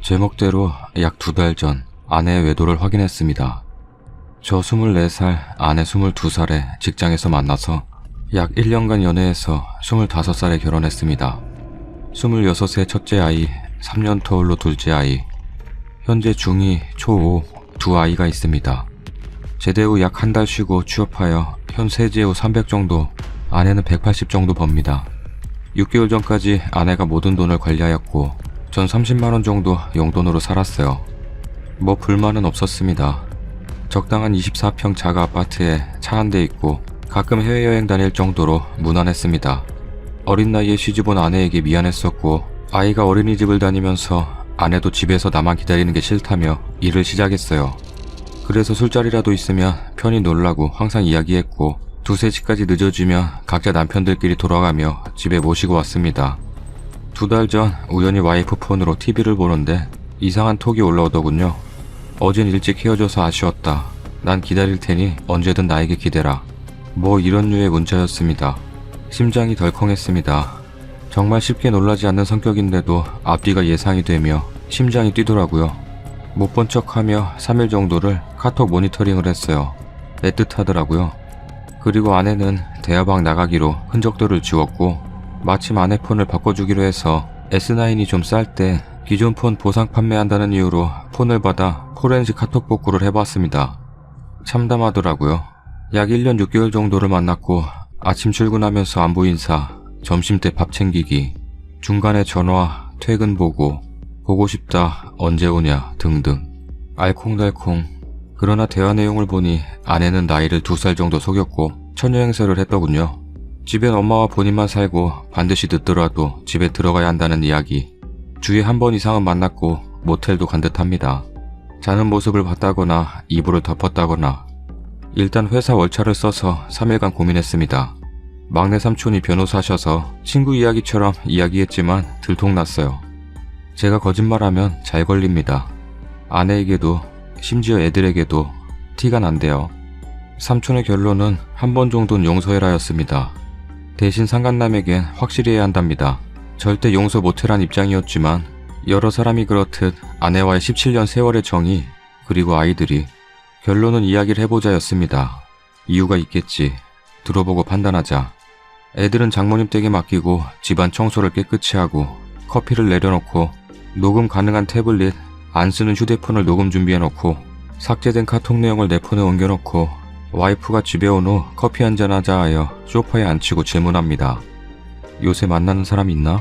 제목대로 약 2달 전 아내의 외도를 확인했습니다. 저 24살, 아내 22살에 직장에서 만나서 약 1년간 연애해서 25살에 결혼했습니다. 26세 첫째 아이, 3년 터울로 둘째 아이, 현재 중2, 초5 두 아이가 있습니다. 제대 후 약 한 달 쉬고 취업하여 현 세제 후 300 정도, 아내는 180 정도 법니다. 6개월 전까지 아내가 모든 돈을 관리하였고 전 30만원 정도 용돈으로 살았어요. 뭐 불만은 없었습니다. 적당한 24평 자가 아파트에 차 한 대 있고 가끔 해외여행 다닐 정도로 무난했습니다. 어린 나이에 시집온 아내에게 미안했었고 아이가 어린이집을 다니면서 아내도 집에서 나만 기다리는 게 싫다며 일을 시작했어요. 그래서 술자리라도 있으면 편히 놀라고 항상 이야기했고 2, 3시까지 늦어지면 각자 남편들끼리 돌아가며 집에 모시고 왔습니다. 2달 전 우연히 와이프 폰으로 TV를 보는데 이상한 톡이 올라오더군요. 어젠 일찍 헤어져서 아쉬웠다. 난 기다릴 테니 언제든 나에게 기대라. 뭐 이런 류의 문자였습니다. 심장이 덜컹했습니다. 정말 쉽게 놀라지 않는 성격인데도 앞뒤가 예상이 되며 심장이 뛰더라고요. 못 본 척하며 3일 정도를 카톡 모니터링을 했어요. 애틋하더라고요. 그리고 아내는 대화방 나가기로 흔적들을 지웠고 마침 아내 폰을 바꿔주기로 해서 S9이 좀 쌀 때 기존 폰 보상 판매한다는 이유로 폰을 받아 포렌식 카톡 복구를 해봤습니다. 참담하더라고요. 약 1년 6개월 정도를 만났고 아침 출근하면서 안부 인사, 점심때 밥 챙기기, 중간에 전화, 퇴근 보고, 보고 싶다, 언제 오냐 등등. 알콩달콩. 그러나 대화 내용을 보니 아내는 나이를 2살 정도 속였고 처녀 행세를 했더군요. 집엔 엄마와 본인만 살고 반드시 늦더라도 집에 들어가야 한다는 이야기. 주에 한 번 이상은 만났고 모텔도 간 듯합니다. 자는 모습을 봤다거나 이불을 덮었다거나. 일단 회사 월차를 써서 3일간 고민했습니다. 막내 삼촌이 변호사셔서 친구 이야기처럼 이야기했지만 들통났어요. 제가 거짓말하면 잘 걸립니다. 아내에게도 심지어 애들에게도 티가 난대요. 삼촌의 결론은 한 번 정도는 용서해라였습니다. 대신 상간남에겐 확실히 해야 한답니다. 절대 용서 못해란 입장이었지만 여러 사람이 그렇듯 아내와의 17년 세월의 정이 그리고 아이들이 결론은 이야기를 해보자였습니다. 이유가 있겠지. 들어보고 판단하자. 애들은 장모님 댁에 맡기고 집안 청소를 깨끗이 하고 커피를 내려놓고 녹음 가능한 태블릿, 안 쓰는 휴대폰을 녹음 준비해놓고 삭제된 카톡 내용을 내 폰에 옮겨놓고 와이프가 집에 온 후 커피 한잔 하자 하여 소파에 앉히고 질문합니다. 요새 만나는 사람 있나?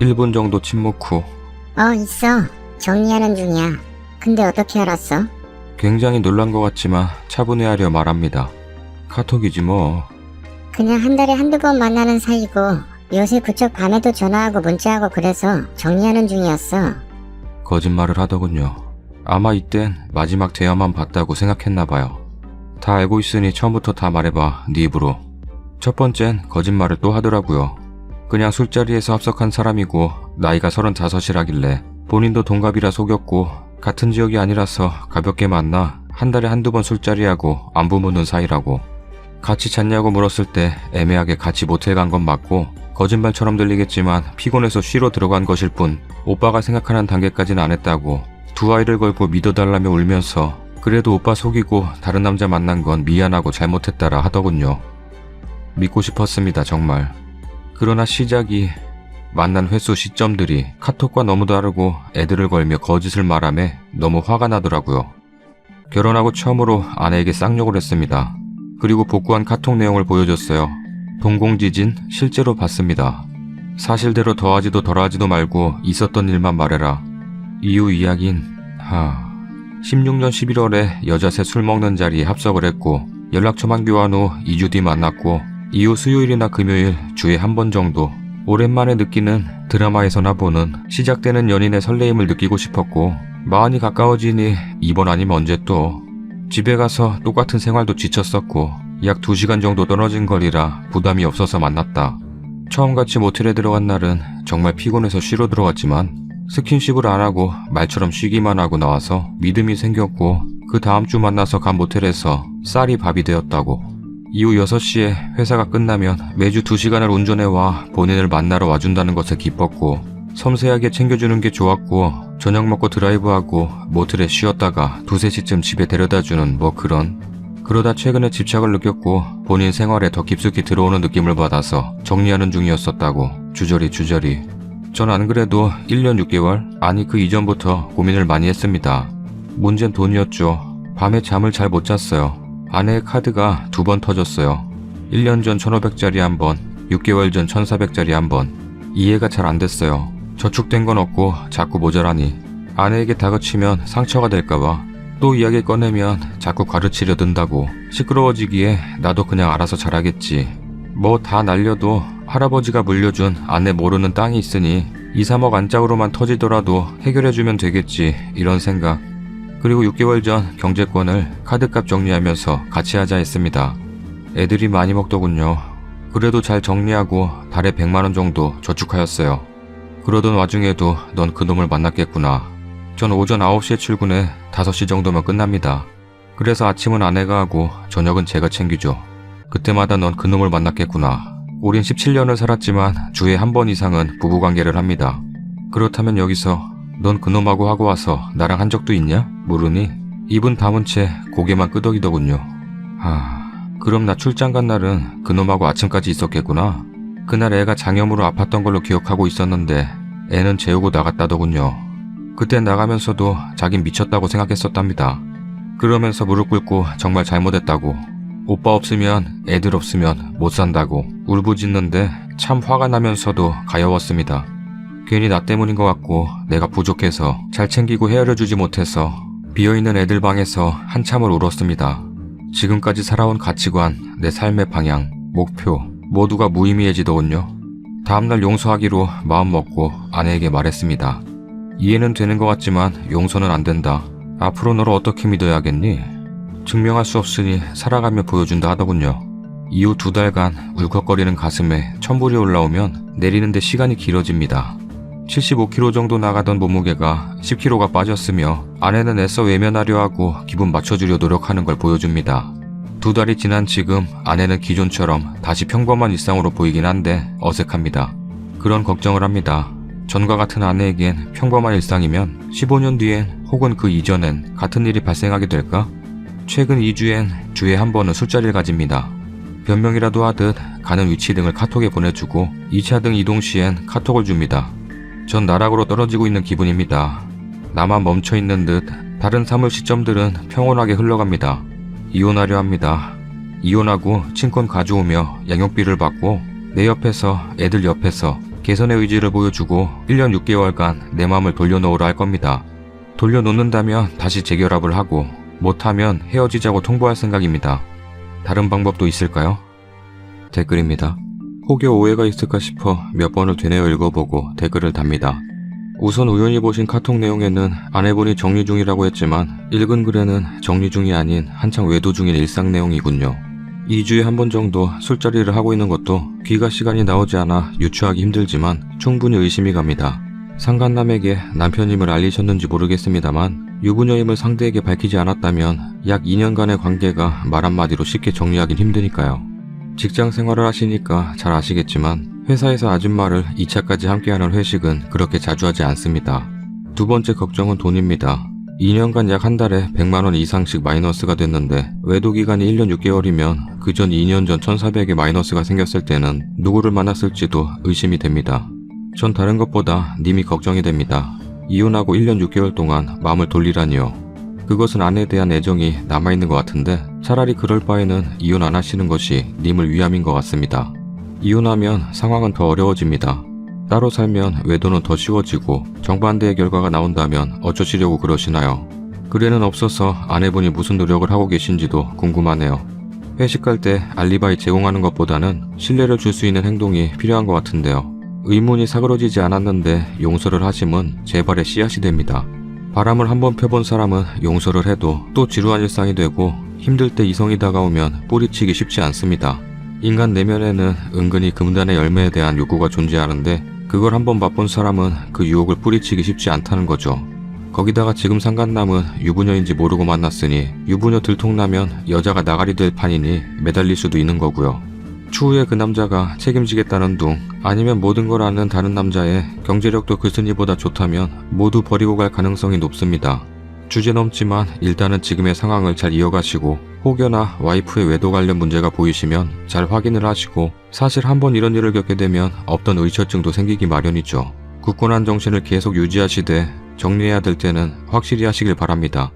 1분 정도 침묵 후 있어. 정리하는 중이야. 근데 어떻게 알았어? 굉장히 놀란 것 같지만 차분해하려 말합니다. 카톡이지 뭐. 그냥 한 달에 한두 번 만나는 사이고 요새 그쪽 밤에도 전화하고 문자하고 그래서 정리하는 중이었어. 거짓말을 하더군요. 아마 이땐 마지막 대화만 봤다고 생각했나봐요. 다 알고 있으니 처음부터 다 말해봐, 네 입으로. 첫 번째는 거짓말을 또 하더라고요. 그냥 술자리에서 합석한 사람이고 나이가 35이라길래 본인도 동갑이라 속였고 같은 지역이 아니라서 가볍게 만나 한 달에 한두 번 술자리하고 안부 묻는 사이라고. 같이 잤냐고 물었을 때 애매하게 같이 모텔 간 건 맞고 거짓말처럼 들리겠지만 피곤해서 쉬러 들어간 것일 뿐 오빠가 생각하는 단계까지는 안 했다고. 두 아이를 걸고 믿어달라며 울면서 그래도 오빠 속이고 다른 남자 만난 건 미안하고 잘못했다라 하더군요. 믿고 싶었습니다, 정말. 그러나 시작이 만난 횟수 시점들이 카톡과 너무 다르고 애들을 걸며 거짓을 말하며 너무 화가 나더라고요. 결혼하고 처음으로 아내에게 쌍욕을 했습니다. 그리고 복구한 카톡 내용을 보여줬어요. 동공지진 실제로 봤습니다. 사실대로 더하지도 덜하지도 말고 있었던 일만 말해라. 이후 이야긴 16년 11월에 여자 셋 술 먹는 자리에 합석을 했고 연락처만 교환 후 2주 뒤 만났고 이후 수요일이나 금요일 주에 한 번 정도 오랜만에 느끼는 드라마에서나 보는 시작되는 연인의 설레임을 느끼고 싶었고 마흔이 가까워지니 이번 아니면 언제 또. 집에 가서 똑같은 생활도 지쳤었고 약 2시간 정도 떨어진 거리라 부담이 없어서 만났다. 처음 같이 모텔에 들어간 날은 정말 피곤해서 쉬러 들어갔지만 스킨십을 안 하고 말처럼 쉬기만 하고 나와서 믿음이 생겼고 그 다음 주 만나서 간 모텔에서 쌀이 밥이 되었다고. 이후 6시에 회사가 끝나면 매주 2시간을 운전해와 본인을 만나러 와준다는 것에 기뻤고 섬세하게 챙겨주는 게 좋았고 저녁 먹고 드라이브하고 모텔에 쉬었다가 2, 3시쯤 집에 데려다주는 뭐 그러다 최근에 집착을 느꼈고 본인 생활에 더 깊숙이 들어오는 느낌을 받아서 정리하는 중이었었다고 주저리. 전 안 그래도 1년 6개월 아니 그 이전부터 고민을 많이 했습니다. 문제는 돈이었죠. 밤에 잠을 잘 못 잤어요. 아내의 카드가 2번 터졌어요. 1년 전 1,500짜리 한 번, 6개월 전 1,400짜리 한 번. 이해가 잘 안 됐어요. 저축된 건 없고 자꾸 모자라니. 아내에게 다그치면 상처가 될까봐 또 이야기 꺼내면 자꾸 가르치려 든다고 시끄러워지기에 나도 그냥 알아서 잘하겠지. 뭐 다 날려도 할아버지가 물려준 아내 모르는 땅이 있으니 2, 3억 안짝으로만 터지더라도 해결해주면 되겠지 이런 생각. 그리고 6개월 전 경제권을 카드값 정리하면서 같이 하자 했습니다. 애들이 많이 먹더군요. 그래도 잘 정리하고 달에 100만원 정도 저축하였어요. 그러던 와중에도 넌 그놈을 만났겠구나. 전 오전 9시에 출근해 5시 정도면 끝납니다. 그래서 아침은 아내가 하고 저녁은 제가 챙기죠. 그때마다 넌 그놈을 만났겠구나. 우린 17년을 살았지만 주에 한 번 이상은 부부관계를 합니다. 그렇다면 여기서 넌 그놈하고 하고 와서 나랑 한 적도 있냐? 물으니 입은 다문 채 고개만 끄덕이더군요. 그럼 나 출장 간 날은 그놈하고 아침까지 있었겠구나. 그날 애가 장염으로 아팠던 걸로 기억하고 있었는데 애는 재우고 나갔다더군요. 그땐 나가면서도 자긴 미쳤다고 생각했었답니다. 그러면서 무릎 꿇고 정말 잘못했다고, 오빠 없으면 애들 없으면 못 산다고 울부짖는데 참 화가 나면서도 가여웠습니다. 괜히 나 때문인 것 같고 내가 부족해서 잘 챙기고 헤아려주지 못해서 비어있는 애들 방에서 한참을 울었습니다. 지금까지 살아온 가치관, 내 삶의 방향, 목표 모두가 무의미해지더군요. 다음날 용서하기로 마음먹고 아내에게 말했습니다. 이해는 되는 것 같지만 용서는 안 된다. 앞으로 너를 어떻게 믿어야겠니? 증명할 수 없으니 살아가며 보여준다 하더군요. 이후 2달간 울컥거리는 가슴에 천불이 올라오면 내리는데 시간이 길어집니다. 75kg 정도 나가던 몸무게가 10kg가 빠졌으며 아내는 애써 외면하려 하고 기분 맞춰주려 노력하는 걸 보여줍니다. 2달이 지난 지금 아내는 기존처럼 다시 평범한 일상으로 보이긴 한데 어색합니다. 그런 걱정을 합니다. 전과 같은 아내에겐 평범한 일상이면 15년 뒤엔 혹은 그 이전엔 같은 일이 발생하게 될까? 최근 2주엔 주에 한 번은 술자리를 가집니다. 변명이라도 하듯 가는 위치 등을 카톡에 보내주고 2차 등 이동 시엔 카톡을 줍니다. 전 나락으로 떨어지고 있는 기분입니다. 나만 멈춰있는 듯 다른 사물 시점들은 평온하게 흘러갑니다. 이혼하려 합니다. 이혼하고 친권 가져오며 양육비를 받고 내 옆에서 애들 옆에서 개선의 의지를 보여주고 1년 6개월간 내 마음을 돌려놓으라 할 겁니다. 돌려놓는다면 다시 재결합을 하고 못하면 헤어지자고 통보할 생각입니다. 다른 방법도 있을까요? 댓글입니다. 혹여 오해가 있을까 싶어 몇 번을 되뇌어 읽어보고 댓글을 답니다. 우선 우연히 보신 카톡 내용에는 아내분이 정리 중이라고 했지만 읽은 글에는 정리 중이 아닌 한창 외도 중인 일상 내용이군요. 2주에 한 번 정도 술자리를 하고 있는 것도 귀가 시간이 나오지 않아 유추하기 힘들지만 충분히 의심이 갑니다. 상간남에게 남편임을 알리셨는지 모르겠습니다만 유부녀임을 상대에게 밝히지 않았다면 약 2년간의 관계가 말 한마디로 쉽게 정리하긴 힘드니까요. 직장 생활을 하시니까 잘 아시겠지만 회사에서 아줌마를 2차까지 함께하는 회식은 그렇게 자주 하지 않습니다. 두 번째 걱정은 돈입니다. 2년간 약 한 달에 100만원 이상씩 마이너스가 됐는데 외도 기간이 1년 6개월이면 그전 2년 전 1,400의 마이너스가 생겼을 때는 누구를 만났을지도 의심이 됩니다. 전 다른 것보다 님이 걱정이 됩니다. 이혼하고 1년 6개월 동안 마음을 돌리라니요. 그것은 아내에 대한 애정이 남아있는 것 같은데 차라리 그럴 바에는 이혼 안 하시는 것이 님을 위함인 것 같습니다. 이혼하면 상황은 더 어려워집니다. 따로 살면 외도는 더 쉬워지고 정반대의 결과가 나온다면 어쩌시려고 그러시나요? 글에는 없어서 아내분이 무슨 노력을 하고 계신지도 궁금하네요. 회식 갈 때 알리바이 제공하는 것보다는 신뢰를 줄 수 있는 행동이 필요한 것 같은데요. 의문이 사그러지지 않았는데 용서를 하심은 재발의 씨앗이 됩니다. 바람을 한번 펴본 사람은 용서를 해도 또 지루한 일상이 되고 힘들 때 이성이 다가오면 뿌리치기 쉽지 않습니다. 인간 내면에는 은근히 금단의 열매에 대한 욕구가 존재하는데 그걸 한번 맛본 사람은 그 유혹을 뿌리치기 쉽지 않다는 거죠. 거기다가 지금 상간남은 유부녀인지 모르고 만났으니 유부녀 들통나면 여자가 나가리 될 판이니 매달릴 수도 있는 거고요. 추후에 그 남자가 책임지겠다는 둥, 아니면 모든 걸 아는 다른 남자의 경제력도 그 순위보다 좋다면 모두 버리고 갈 가능성이 높습니다. 주제넘지만 일단은 지금의 상황을 잘 이어가시고 혹여나 와이프의 외도 관련 문제가 보이시면 잘 확인을 하시고, 사실 한번 이런 일을 겪게 되면 없던 의처증도 생기기 마련이죠. 굳건한 정신을 계속 유지하시되 정리해야 될 때는 확실히 하시길 바랍니다.